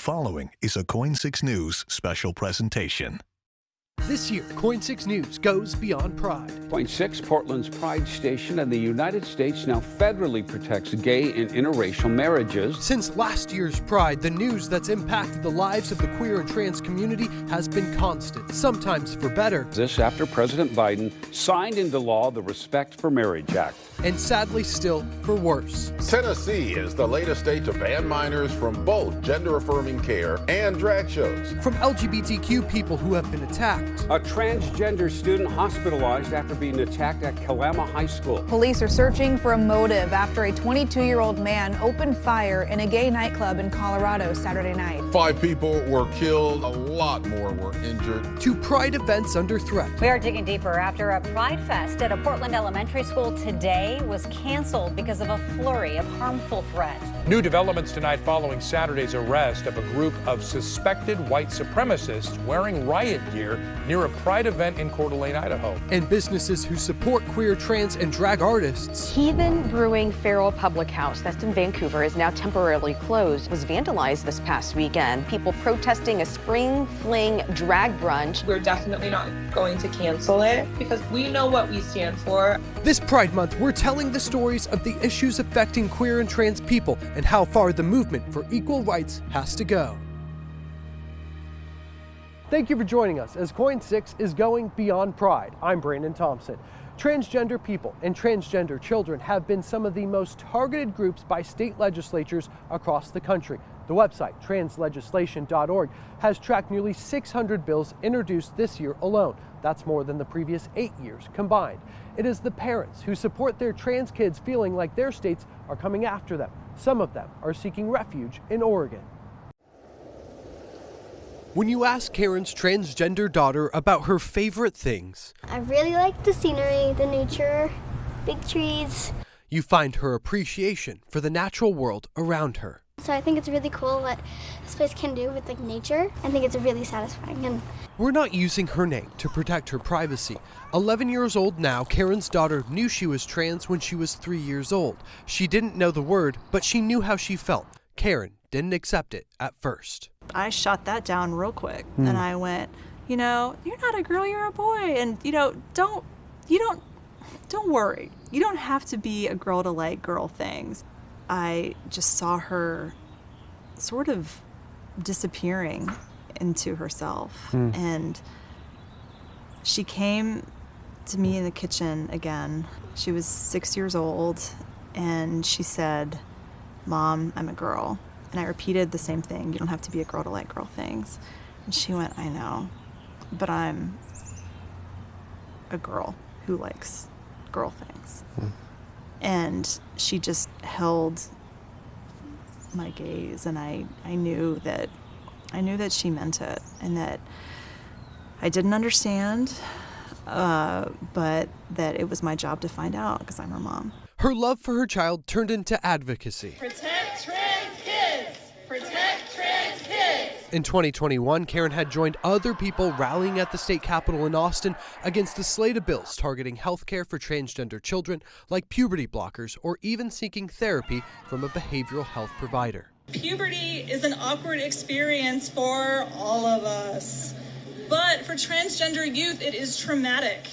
The following is a Coin 6 News special presentation. This year, Coin 6 News goes beyond pride. Coin 6, Portland's Pride Station in the United States, now federally protects gay and interracial marriages. Since last year's Pride, the news that's impacted the lives of the queer and trans community has been constant, sometimes for better. This after President Biden signed into law the Respect for Marriage Act. And sadly still for worse. Tennessee is the latest state to ban minors from both gender-affirming care and drag shows. From LGBTQ people who have been attacked. A transgender student hospitalized after being attacked at Kalama High School. Police are searching for a motive after a 22-year-old man opened fire in a gay nightclub in Colorado Saturday night. 5 people were killed, a lot more were injured. 2 Pride events under threat. We are digging deeper after a Pride Fest at a Portland elementary school today was canceled because of a flurry of harmful threats. New developments tonight following Saturday's arrest of a group of suspected white supremacists wearing riot gear near a Pride event in Coeur d'Alene, Idaho. And businesses who support queer, trans, and drag artists. Heathen Brewing Farrell Public House, that's in Vancouver, is now temporarily closed. It was vandalized this past weekend. People protesting a spring fling drag brunch. We're definitely not going to cancel it because we know what we stand for. This Pride Month, we're telling the stories of the issues affecting queer and trans people and how far the movement for equal rights has to go. Thank you for joining us as Coin 6 is going beyond pride. I'm Brandon Thompson. Transgender people and transgender children have been some of the most targeted groups by state legislatures across the country. The website, translegislation.org, has tracked nearly 600 bills introduced this year alone. That's more than the previous 8 years combined. It is the parents who support their trans kids feeling like their states are coming after them. Some of them are seeking refuge in Oregon. When you ask Karen's transgender daughter about her favorite things, I really like the scenery, the nature, big trees. You find her appreciation for the natural world around her. So I think it's really cool what this place can do with nature. I think it's really satisfying. We're not using her name to protect her privacy. 11 years old now, Karen's daughter knew she was trans when she was 3 years old. She didn't know the word, but she knew how she felt. Karen didn't accept it at first. I shot that down real quick and I went, you're not a girl, you're a boy. And, don't worry. You don't have to be a girl to like girl things. I just saw her sort of disappearing into herself. And she came to me in the kitchen again. She was 6 years old and she said, "Mom, I'm a girl." And I repeated the same thing. You don't have to be a girl to like girl things. And she went, "I know, but I'm a girl who likes girl things." And she just held my gaze, and I knew that she meant it, and that I didn't understand, but that it was my job to find out because I'm her mom. Her love for her child turned into advocacy. Protect trans kids! Protect trans kids! In 2021, Karen had joined other people rallying at the state capitol in Austin against a slate of bills targeting health care for transgender children, like puberty blockers, or even seeking therapy from a behavioral health provider. Puberty is an awkward experience for all of us, but for transgender youth, it is traumatic.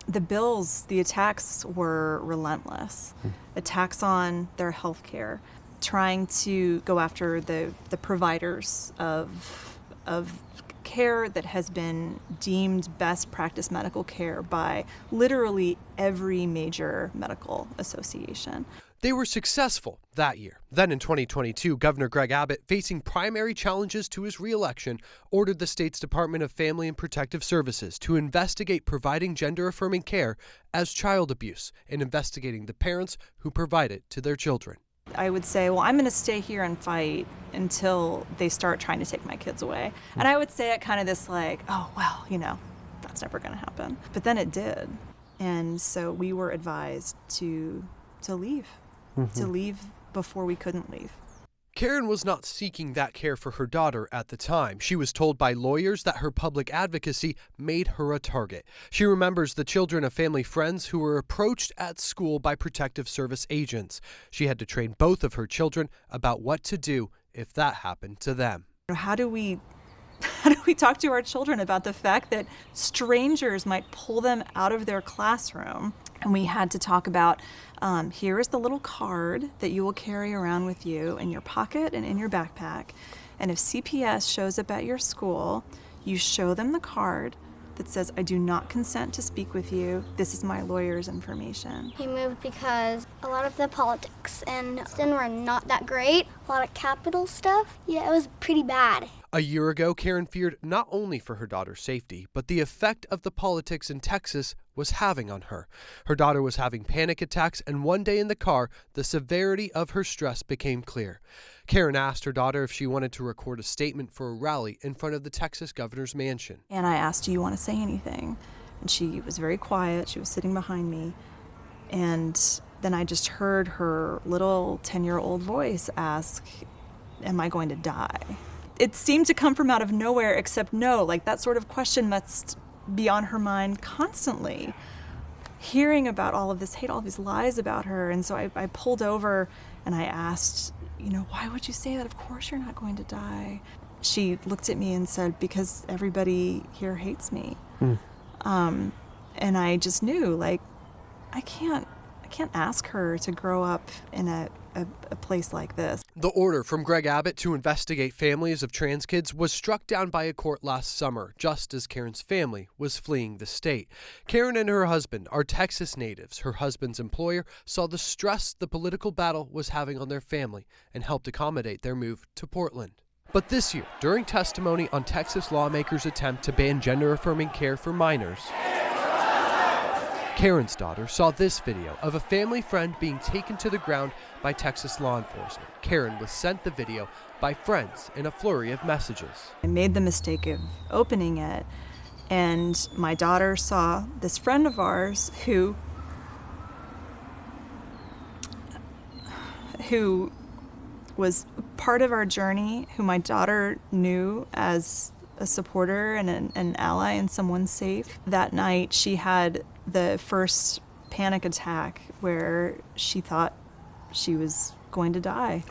The bills, the attacks were relentless. Attacks on their health care, trying to go after the providers of care that has been deemed best practice medical care by literally every major medical association. They were successful that year. Then in 2022, Governor Greg Abbott, facing primary challenges to his re-election, ordered the state's Department of Family and Protective Services to investigate providing gender-affirming care as child abuse and investigating the parents who provide it to their children. I would say, well, I'm going to stay here and fight until they start trying to take my kids away. And I would say it kind of this oh, well, that's never going to happen. But then it did. And so we were advised to leave. To leave before we couldn't leave. Karen was not seeking that care for her daughter at the time. She was told by lawyers that her public advocacy made her a target. She remembers the children of family friends who were approached at school by protective service agents. She had to train both of her children about what to do if that happened to them. How do we talk to our children about the fact that strangers might pull them out of their classroom? And we had to talk about, here is the little card that you will carry around with you in your pocket and in your backpack. And if CPS shows up at your school, you show them the card that says, I do not consent to speak with you. This is my lawyer's information. He moved because a lot of the politics in Austin were not that great. A lot of capital stuff. Yeah, it was pretty bad. A year ago, Karen feared not only for her daughter's safety, but the effect of the politics in Texas was having on her. Her daughter was having panic attacks, and one day in the car, the severity of her stress became clear. Karen asked her daughter if she wanted to record a statement for a rally in front of the Texas governor's mansion. And I asked, do you want to say anything? And she was very quiet. She was sitting behind me. And then I just heard her little 10-year-old voice ask, am I going to die? It seemed to come from out of nowhere, except no, like that sort of question must be on her mind constantly. Hearing about all of this hate, all these lies about her. And so I pulled over and I asked, why would you say that? Of course you're not going to die. She looked at me and said, because everybody here hates me. And I just knew, like, I can't ask her to grow up in a place like this. The order from Greg Abbott to investigate families of trans kids was struck down by a court last summer, just as Karen's family was fleeing the state. Karen and her husband are Texas natives. Her husband's employer saw the stress the political battle was having on their family and helped accommodate their move to Portland. But this year, during testimony on Texas lawmakers' attempt to ban gender-affirming care for minors, Karen's daughter saw this video of a family friend being taken to the ground by Texas law enforcement. Karen was sent the video by friends in a flurry of messages. I made the mistake of opening it, and my daughter saw this friend of ours who was part of our journey, who my daughter knew as a supporter and an ally and someone safe. That night, she had the first panic attack where she thought she was going to die.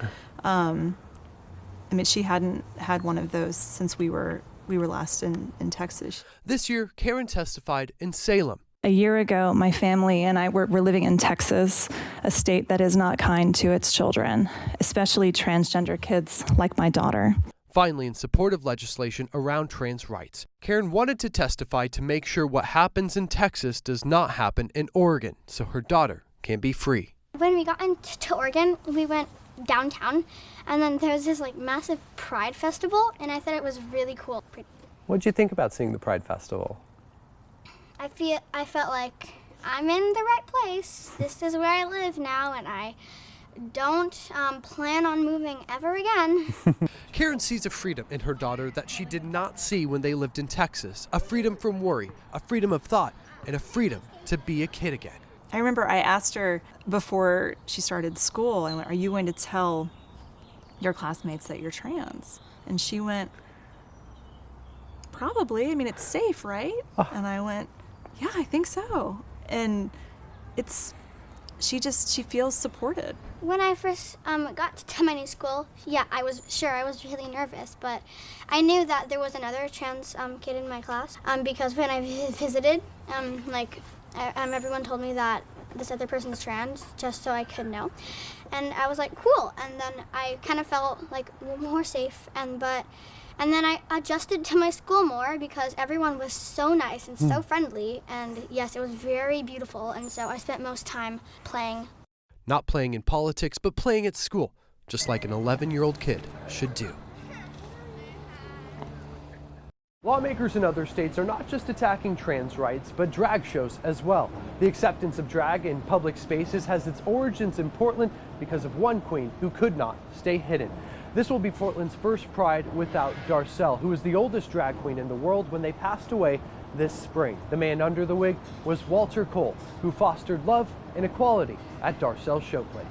She hadn't had one of those since we were last in Texas. This year, Karen testified in Salem. A year ago, my family and I were living in Texas, a state that is not kind to its children, especially transgender kids like my daughter. Finally, in support of legislation around trans rights, Karen wanted to testify to make sure what happens in Texas does not happen in Oregon, so her daughter can be free. When we got into Oregon, we went downtown, and then there was this massive Pride Festival, and I thought it was really cool. What did you think about seeing the Pride Festival? I felt like I'm in the right place. This is where I live now, and I don't plan on moving ever again. Karen sees a freedom in her daughter that she did not see when they lived in Texas. A freedom from worry, a freedom of thought, and a freedom to be a kid again. I remember I asked her before she started school, I went, are you going to tell your classmates that you're trans? And she went, probably. It's safe, right? Oh. And I went, yeah, I think so. And she feels supported. When I first got to my new school, I was really nervous, but I knew that there was another trans kid in my class because when I visited, everyone told me that this other person's trans, just so I could know. And I was like, cool. And then I kind of felt more safe, and then I adjusted to my school more because everyone was so nice and so friendly, and yes, it was very beautiful, and so I spent most time playing. Not playing in politics, but playing at school, just like an 11-year-old kid should do. Lawmakers in other states are not just attacking trans rights, but drag shows as well. The acceptance of drag in public spaces has its origins in Portland because of one queen who could not stay hidden. This will be Portland's first Pride without Darcel, who was the oldest drag queen in the world when they passed away this spring. The man under the wig was Walter Cole, who fostered love and equality at Darcel's showplace.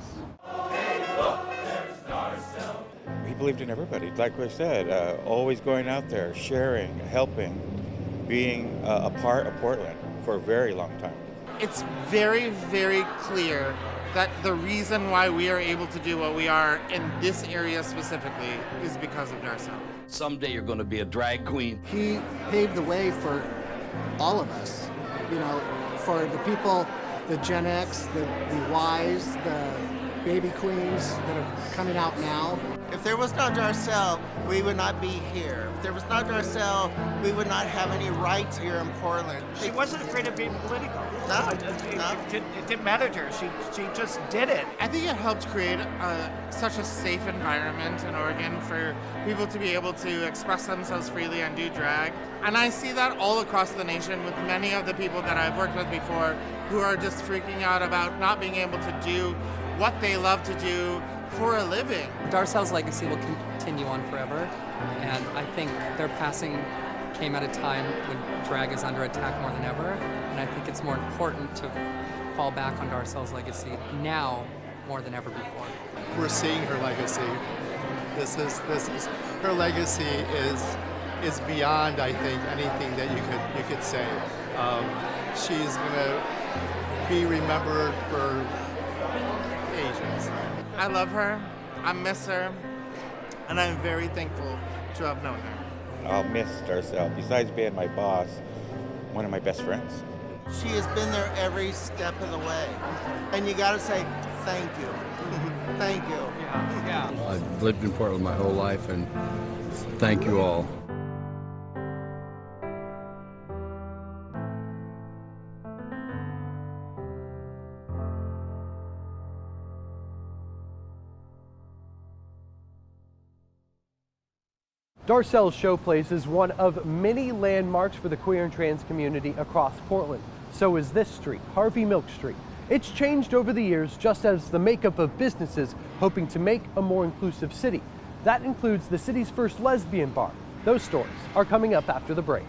He believed in everybody, like I said, always going out there, sharing, helping, being a part of Portland for a very long time. It's very, very clear that the reason why we are able to do what we are in this area specifically is because of Darcel. Someday you're going to be a drag queen. He paved the way for all of us, you know, for the people, the Gen X, the Ys, the baby queens that are coming out now. If there was no Darcel, we would not be here. If there was no Darcel, we would not have any rights here in Portland. She wasn't afraid of being political. No, It didn't matter to her. She just did it. I think it helped create such a safe environment in Oregon for people to be able to express themselves freely and do drag. And I see that all across the nation with many of the people that I've worked with before who are just freaking out about not being able to do what they love to do for a living. Darcel's legacy will continue on forever, and I think their passing came at a time when drag is under attack more than ever, and I think it's more important to fall back on Darcel's legacy now more than ever before. We're seeing her legacy. This is her legacy is beyond, I think, anything that you could say. She's gonna be remembered for ages. I love her, I miss her, and I'm very thankful to have known her. I'll miss Darcel. Besides being my boss, one of my best friends. She has been there every step of the way. And you gotta say, thank you. Thank you. Yeah. I've lived in Portland my whole life, and thank you all. Darcel's showplace is one of many landmarks for the queer and trans community across Portland. So is this street, Harvey Milk Street. It's changed over the years, just as the makeup of businesses hoping to make a more inclusive city. That includes the city's first lesbian bar. Those stories are coming up after the break.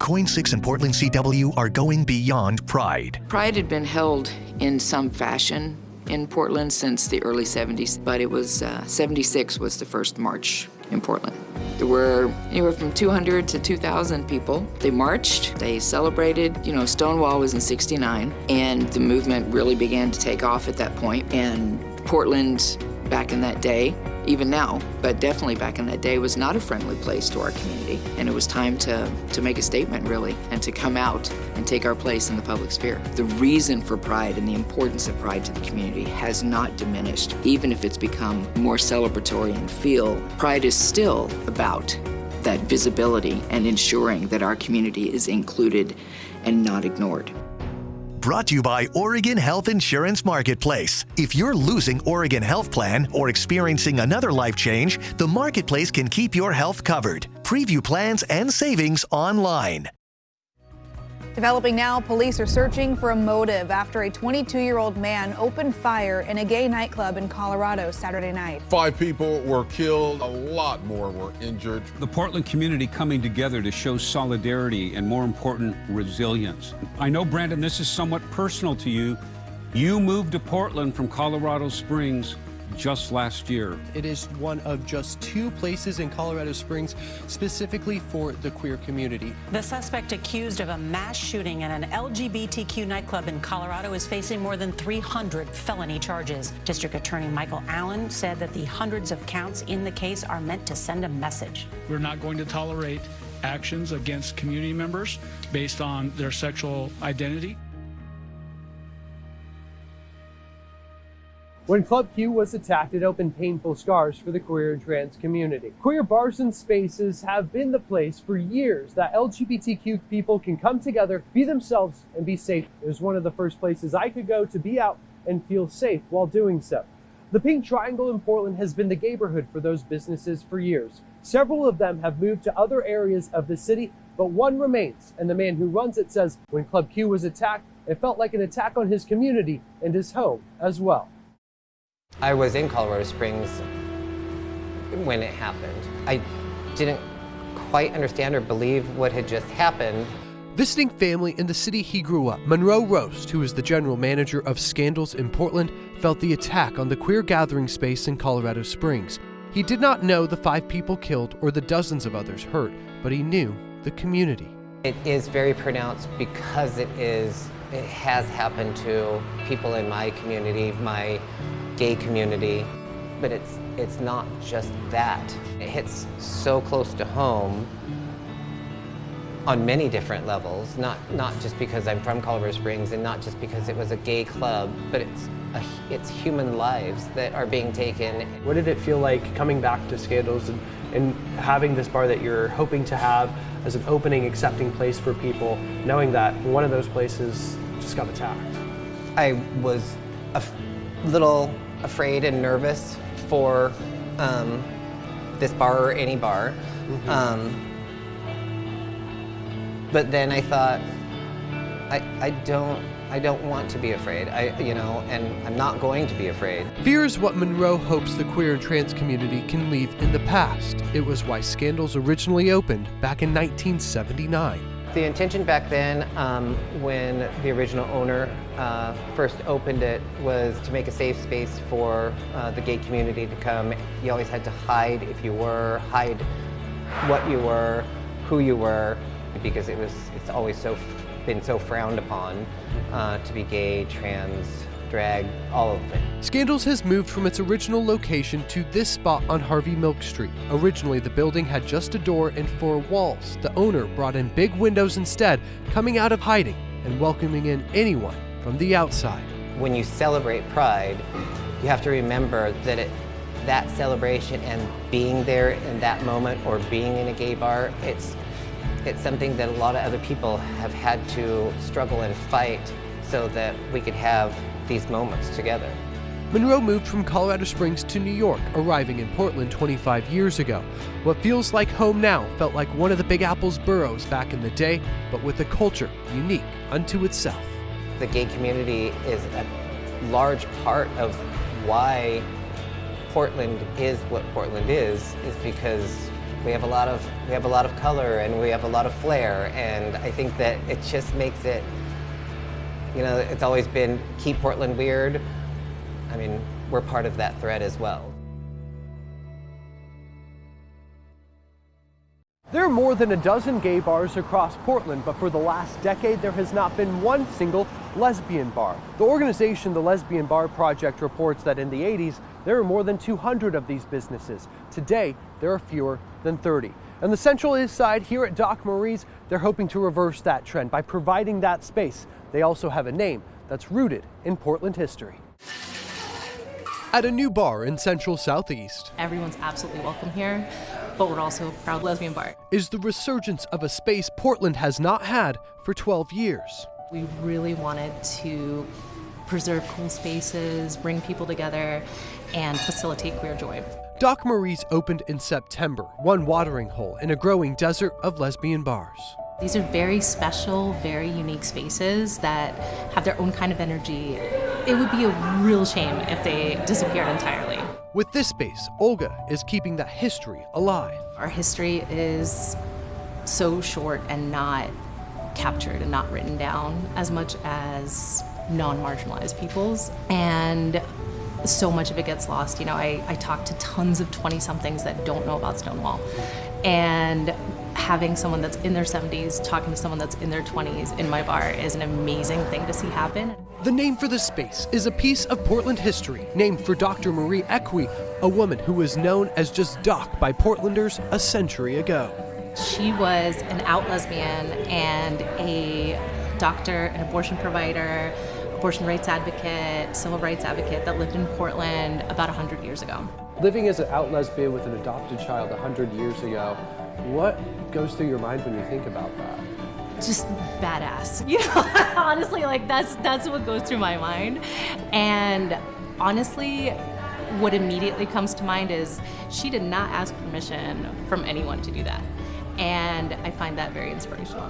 KOIN 6 and Portland CW are going beyond Pride. Pride had been held in some fashion in Portland since the early 70s, but it was 76 was the first march in Portland. There were anywhere from 200 to 2,000 people. They marched, they celebrated. You know, Stonewall was in '69, and the movement really began to take off at that point. And Portland, back in that day, even now, but definitely back in that day, was not a friendly place to our community. And it was time to make a statement, really, and to come out and take our place in the public sphere. The reason for Pride and the importance of Pride to the community has not diminished, even if it's become more celebratory in feel. Pride is still about that visibility and ensuring that our community is included and not ignored. Brought to you by Oregon Health Insurance Marketplace. If you're losing Oregon Health Plan or experiencing another life change, the Marketplace can keep your health covered. Preview plans and savings online. Developing now, police are searching for a motive after a 22-year-old man opened fire in a gay nightclub in Colorado Saturday night. 5 people were killed, a lot more were injured. The Portland community coming together to show solidarity and, more important, resilience. I know, Brandon, this is somewhat personal to you. You moved to Portland from Colorado Springs just last year. It is one of just 2 places in Colorado Springs specifically for the queer community. The suspect accused of a mass shooting at an LGBTQ nightclub in Colorado is facing more than 300 felony charges. District Attorney Michael Allen said that the hundreds of counts in the case are meant to send a message. We're not going to tolerate actions against community members based on their sexual identity. When Club Q was attacked, it opened painful scars for the queer and trans community. Queer bars and spaces have been the place for years that LGBTQ people can come together, be themselves, and be safe. It was one of the first places I could go to be out and feel safe while doing so. The Pink Triangle in Portland has been the neighborhood for those businesses for years. Several of them have moved to other areas of the city, but one remains, and the man who runs it says when Club Q was attacked, it felt like an attack on his community and his home as well. I was in Colorado Springs when it happened. I didn't quite understand or believe what had just happened. Visiting family in the city he grew up, Monroe Roast, who is the general manager of Scandals in Portland, felt the attack on the queer gathering space in Colorado Springs. He did not know the 5 people killed or the dozens of others hurt, but he knew the community. It is very pronounced because it has happened to people in my community, my gay community. but it's not just that. It hits so close to home on many different levels, not just because I'm from Colorado Springs and not just because it was a gay club, but it's human lives that are being taken. What did it feel like coming back to Scandals and having this bar that you're hoping to have as an opening, accepting place for people, knowing that one of those places just got attacked? I was a little afraid and nervous for this bar or any bar. But then I thought, I don't want to be afraid. And I'm not going to be afraid. Fear is what Monroe hopes the queer and trans community can leave in the past. It was why Scandals originally opened back in 1979. The intention back then, when the original owner first opened it, was to make a safe space for the gay community to come. You always had to hide if you were, hide what you were, who you were, because it's always been so frowned upon to be gay, trans, drag, all of it. Scandals has moved from its original location to this spot on Harvey Milk Street. Originally, the building had just a door and 4 walls. The owner brought in big windows instead, coming out of hiding and welcoming in anyone from the outside. When you celebrate Pride, you have to remember that that celebration and being there in that moment or being in a gay bar, it's something that a lot of other people have had to struggle and fight so that we could have these moments together. Monroe moved from Colorado Springs to New York, arriving in Portland 25 years ago. What feels like home now felt like one of the Big Apple's boroughs back in the day, but with a culture unique unto itself. The gay community is a large part of why Portland is what Portland is because we have a lot of color and we have a lot of flair, and I think that it just makes it, it's always been keep Portland weird. I mean, we're part of that thread as well. There are more than a dozen gay bars across Portland, but for the last decade, there has not been one single lesbian bar. The organization, the Lesbian Bar Project, reports that in the 80s, there were more than 200 of these businesses. Today, there are fewer than 30. On the Central East Side, here at Doc Marie's, they're hoping to reverse that trend by providing that space. They also have a name that's rooted in Portland history. At a new bar in Central Southeast. Everyone's absolutely welcome here, but we're also a proud lesbian bar. Is the resurgence of a space Portland has not had for 12 years. We really wanted to preserve cool spaces, bring people together, and facilitate queer joy. Doc Marie's opened in September, one watering hole in a growing desert of lesbian bars. These are very special, very unique spaces that have their own kind of energy. It would be a real shame if they disappeared entirely. With this space, Olga is keeping that history alive. Our history is so short and not captured and not written down as much as non-marginalized people's, and so much of it gets lost. I talk to tons of 20-somethings that don't know about Stonewall, and having someone that's in their 70s talking to someone that's in their 20s in my bar is an amazing thing to see happen. The name for the space is a piece of Portland history named for Dr. Marie Equi, a woman who was known as just Doc by Portlanders a century ago. She was an out lesbian and a doctor, an abortion provider, abortion rights advocate, civil rights advocate that lived in Portland about 100 years ago. Living as an out lesbian with an adopted child 100 years ago, what goes through your mind when you think about that? Just badass. Honestly, that's what goes through my mind. And honestly, what immediately comes to mind is she did not ask permission from anyone to do that. And I find that very inspirational.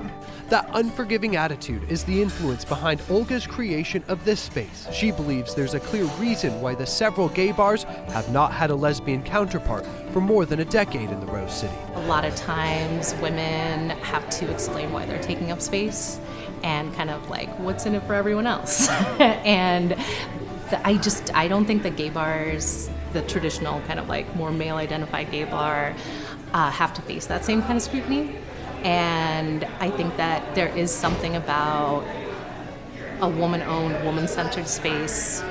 That unforgiving attitude is the influence behind Olga's creation of this space. She believes there's a clear reason why the several gay bars have not had a lesbian counterpart for more than a decade in the Rose City. A lot of times women have to explain why they're taking up space and kind of like what's in it for everyone else. And I don't think that gay bars, the traditional kind of like more male identified gay bar, have to face that same kind of scrutiny. And I think that there is something about a woman-owned, woman-centered space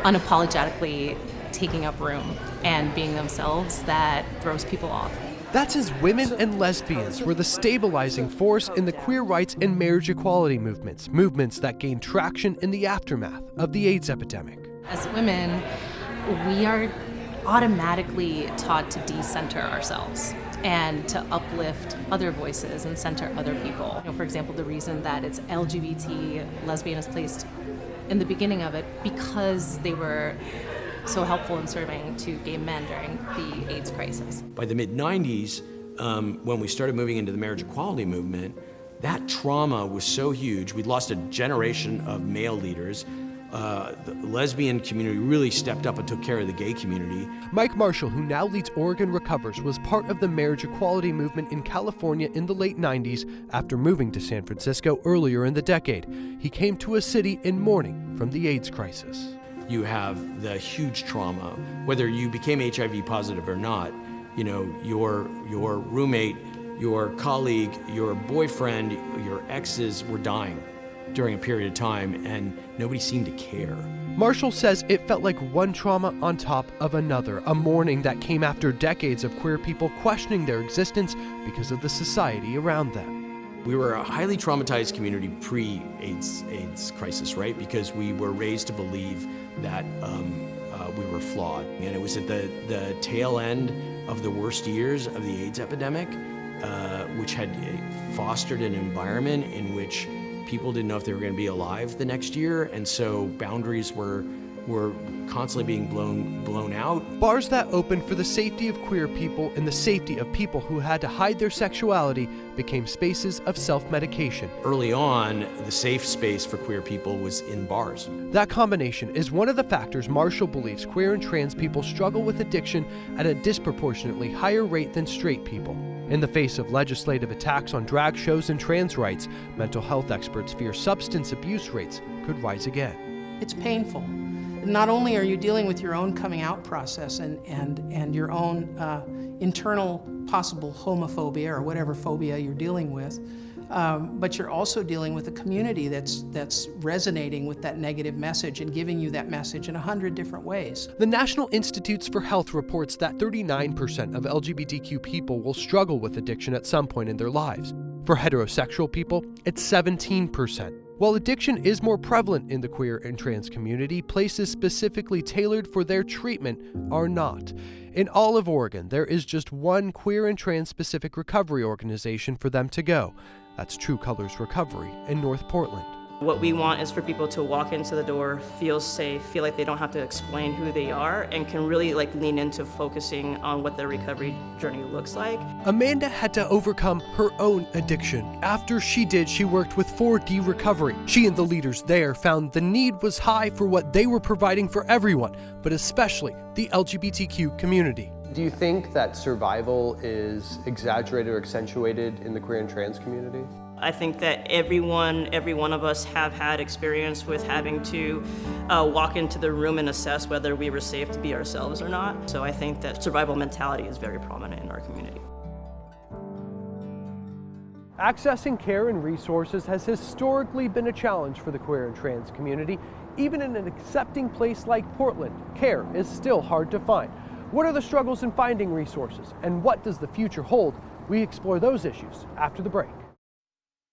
unapologetically taking up room and being themselves that throws people off. That's as women and lesbians were the stabilizing force in the queer rights and marriage equality movements that gained traction in the aftermath of the AIDS epidemic. As women, we are automatically taught to decenter ourselves and to uplift other voices and center other people. For example, the reason that it's LGBT, lesbian is placed in the beginning of it because they were so helpful in serving to gay men during the AIDS crisis. By the mid-90s, when we started moving into the marriage equality movement, that trauma was so huge. We'd lost a generation of male leaders. The lesbian community really stepped up and took care of the gay community. Mike Marshall, who now leads Oregon Recovers, was part of the marriage equality movement in California in the late 90s after moving to San Francisco earlier in the decade. He came to a city in mourning from the AIDS crisis. You have the huge trauma, whether you became HIV positive or not. You know, your roommate, your colleague, your boyfriend, your exes were dying during a period of time, and nobody seemed to care. Marshall says it felt like one trauma on top of another, a mourning that came after decades of queer people questioning their existence because of the society around them. We were a highly traumatized community pre-AIDS crisis, right? Because we were raised to believe that we were flawed. And it was at the tail end of the worst years of the AIDS epidemic, which had fostered an environment in which people didn't know if they were going to be alive the next year, and so boundaries were constantly being blown out. Bars that opened for the safety of queer people and the safety of people who had to hide their sexuality became spaces of self-medication. Early on, the safe space for queer people was in bars. That combination is one of the factors Marshall believes queer and trans people struggle with addiction at a disproportionately higher rate than straight people. In the face of legislative attacks on drag shows and trans rights, mental health experts fear substance abuse rates could rise again. It's painful. Not only are you dealing with your own coming out process and your own internal possible homophobia or whatever phobia you're dealing with, but you're also dealing with a community that's resonating with that negative message and giving you that message in 100 different ways. The National Institutes for Health reports that 39% of LGBTQ people will struggle with addiction at some point in their lives. For heterosexual people, it's 17%. While addiction is more prevalent in the queer and trans community, places specifically tailored for their treatment are not. In all of Oregon, there is just one queer and trans-specific recovery organization for them to go. That's True Colors Recovery in North Portland. What we want is for people to walk into the door, feel safe, feel like they don't have to explain who they are, and can really lean into focusing on what their recovery journey looks like. Amanda had to overcome her own addiction. After she did, she worked with 4D Recovery. She and the leaders there found the need was high for what they were providing for everyone, but especially the LGBTQ community. Do you think that survival is exaggerated or accentuated in the queer and trans community? I think that every one of us have had experience with having to walk into the room and assess whether we were safe to be ourselves or not. So I think that survival mentality is very prominent in our community. Accessing care and resources has historically been a challenge for the queer and trans community. Even in an accepting place like Portland, care is still hard to find. What are the struggles in finding resources, and what does the future hold? We explore those issues after the break.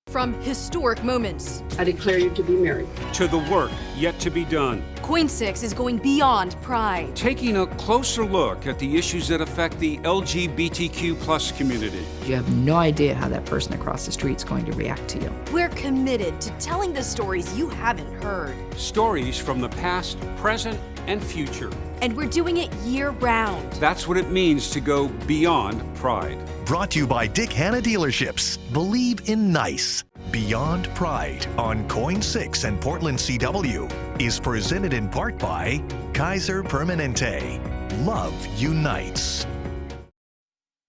From historic moments, I declare you to be married, to the work yet to be done. Coin 6 is going beyond pride. Taking a closer look at the issues that affect the LGBTQ+ community. You have no idea how that person across the street is going to react to you. We're committed to telling the stories you haven't heard. Stories from the past, present, and future. And we're doing it year-round. That's what it means to go beyond pride. Brought to you by Dick Hanna Dealerships. Believe in nice. Beyond Pride on Coin 6 and Portland CW is presented in part by Kaiser Permanente. Love unites.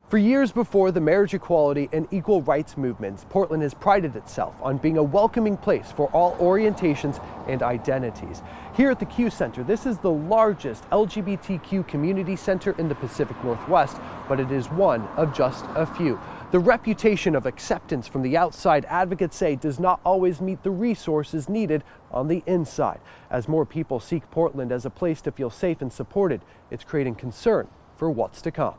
For years before the marriage equality and equal rights movements, Portland has prided itself on being a welcoming place for all orientations and identities. Here at the Q Center, this is the largest LGBTQ community center in the Pacific Northwest, but it is one of just a few. The reputation of acceptance from the outside, advocates say, does not always meet the resources needed on the inside. As more people seek Portland as a place to feel safe and supported, it's creating concern for what's to come.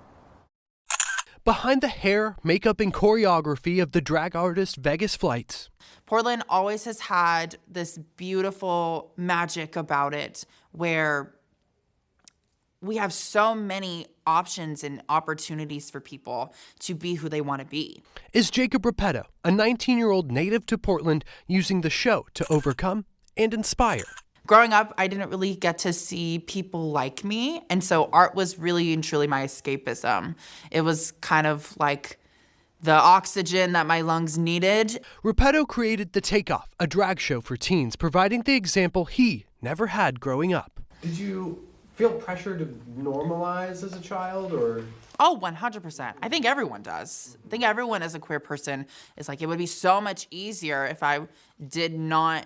Behind the hair, makeup, and choreography of the drag artist Vegas Flights. Portland always has had this beautiful magic about it where we have so many options and opportunities for people to be who they want to be. Is Jacob REPETTO, a 19-year-old native to Portland, using the show to overcome and inspire? Growing up, I didn't really get to see people like me, and so art was really and truly my escapism. It was kind of like the oxygen that my lungs needed. REPETTO created The Takeoff, a drag show for teens, providing the example he never had growing up. Did you feel pressure to normalize as a child, or? Oh, 100%. I think everyone does. I think everyone as a queer person is like, it would be so much easier if I did not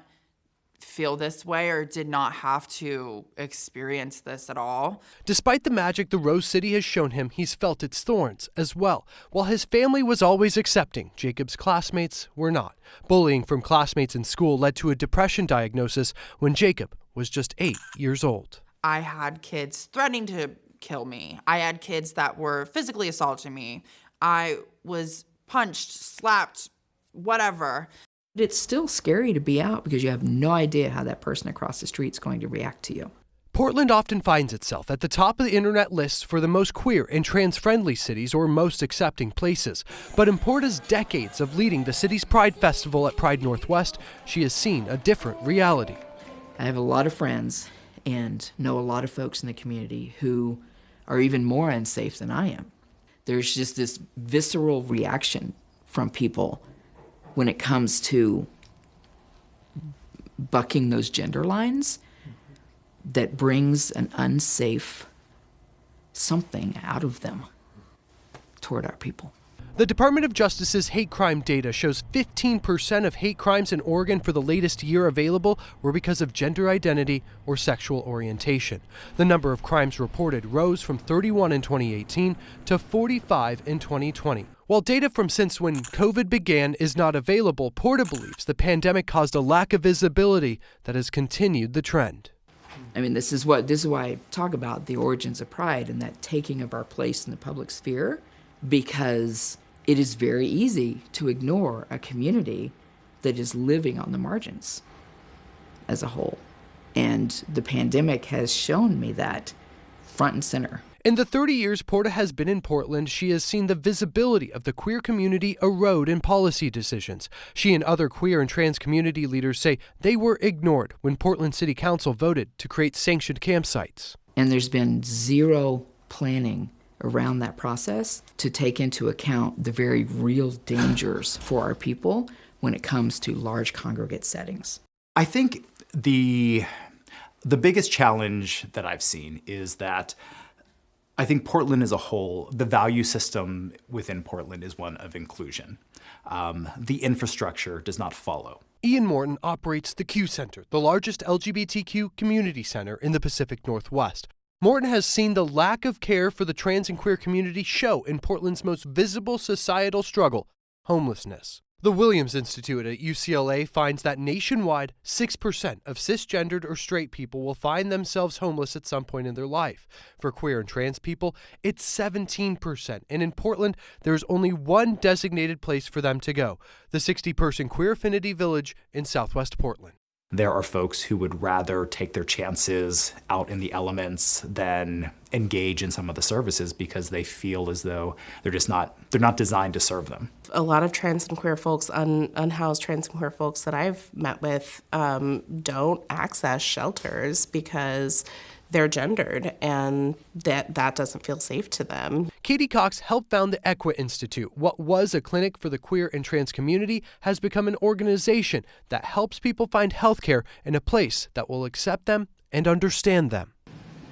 feel this way or did not have to experience this at all. Despite the magic the Rose City has shown him, he's felt its thorns as well. While his family was always accepting, Jacob's classmates were not. Bullying from classmates in school led to a depression diagnosis when Jacob was just 8 years old. I had kids threatening to kill me. I had kids that were physically assaulting me. I was punched, slapped, whatever. It's still scary to be out because you have no idea how that person across the street is going to react to you. Portland often finds itself at the top of the internet lists for the most queer and trans-friendly cities or most accepting places. But in Porta's decades of leading the city's Pride Festival at Pride Northwest, she has seen a different reality. I have a lot of friends and know a lot of folks in the community who are even more unsafe than I am. There's just this visceral reaction from people when it comes to bucking those gender lines that brings an unsafe something out of them toward our people. The Department of Justice's hate crime data shows 15% of hate crimes in Oregon for the latest year available were because of gender identity or sexual orientation. The number of crimes reported rose from 31 in 2018 to 45 in 2020. While data from since when COVID began is not available, Porta believes the pandemic caused a lack of visibility that has continued the trend. I mean, this is why I talk about the origins of pride and that taking of our place in the public sphere, because it is very easy to ignore a community that is living on the margins as a whole. And the pandemic has shown me that front and center. In the 30 years Porta has been in Portland, she has seen the visibility of the queer community erode in policy decisions. She and other queer and trans community leaders say they were ignored when Portland City Council voted to create sanctioned campsites. And there's been zero planning around that process to take into account the very real dangers for our people when it comes to large congregate settings. I think the biggest challenge that I've seen is that I think Portland as a whole, the value system within Portland is one of inclusion. The infrastructure does not follow. Ian Morton operates the Q Center, the largest LGBTQ community center in the Pacific Northwest. Morton has seen the lack of care for the trans and queer community show in Portland's most visible societal struggle, homelessness. The Williams Institute at UCLA finds that nationwide, 6% of cisgendered or straight people will find themselves homeless at some point in their life. For queer and trans people, it's 17%, and in Portland, there's only one designated place for them to go, the 60-person Queer Affinity Village in Southwest Portland. There are folks who would rather take their chances out in the elements than engage in some of the services because they feel as though they're not designed to serve them. A lot of trans and queer folks, unhoused trans and queer folks that I've met with don't access shelters because they're gendered and that doesn't feel safe to them. Katie Cox helped found the Equa Institute. What was a clinic for the queer and trans community has become an organization that helps people find health care in a place that will accept them and understand them.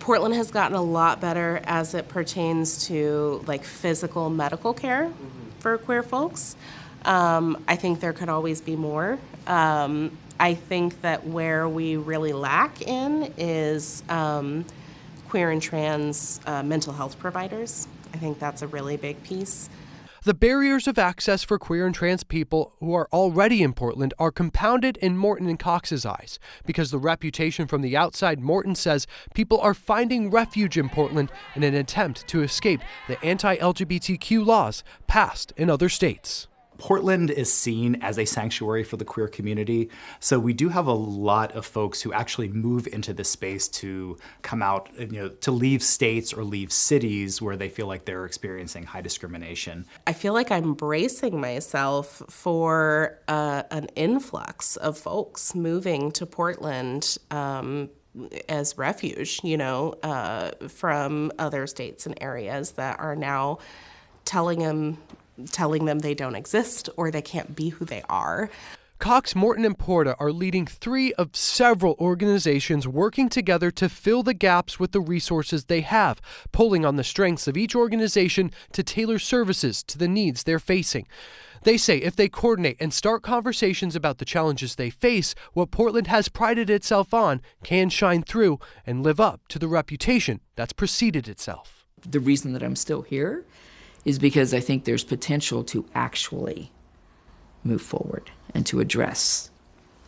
Portland has gotten a lot better as it pertains to like physical medical care for queer folks. I think there could always be more. I think that where we really lack in is queer and trans mental health providers. I think that's a really big piece. The barriers of access for queer and trans people who are already in Portland are compounded in Morton and Cox's eyes because the reputation from the outside, Morton says, people are finding refuge in Portland in an attempt to escape the anti-LGBTQ laws passed in other states. Portland is seen as a sanctuary for the queer community, so we do have a lot of folks who actually move into this space to come out, to leave states or leave cities where they feel like they're experiencing high discrimination. I feel like I'm bracing myself for an influx of folks moving to Portland as refuge, from other states and areas that are now telling them they don't exist or they can't be who they are. Cox, Morton, and Porta are leading 3 of several organizations working together to fill the gaps with the resources they have, pulling on the strengths of each organization to tailor services to the needs they're facing. They say if they coordinate and start conversations about the challenges they face, what Portland has prided itself on can shine through and live up to the reputation that's preceded itself. The reason that I'm still here is because I think there's potential to actually move forward and to address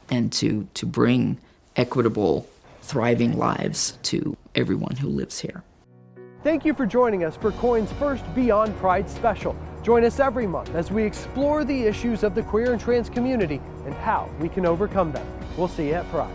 and to bring equitable, thriving lives to everyone who lives here. Thank you for joining us for KOIN's first Beyond Pride special. Join us every month as we explore the issues of the queer and trans community and how we can overcome them. We'll see you at Pride.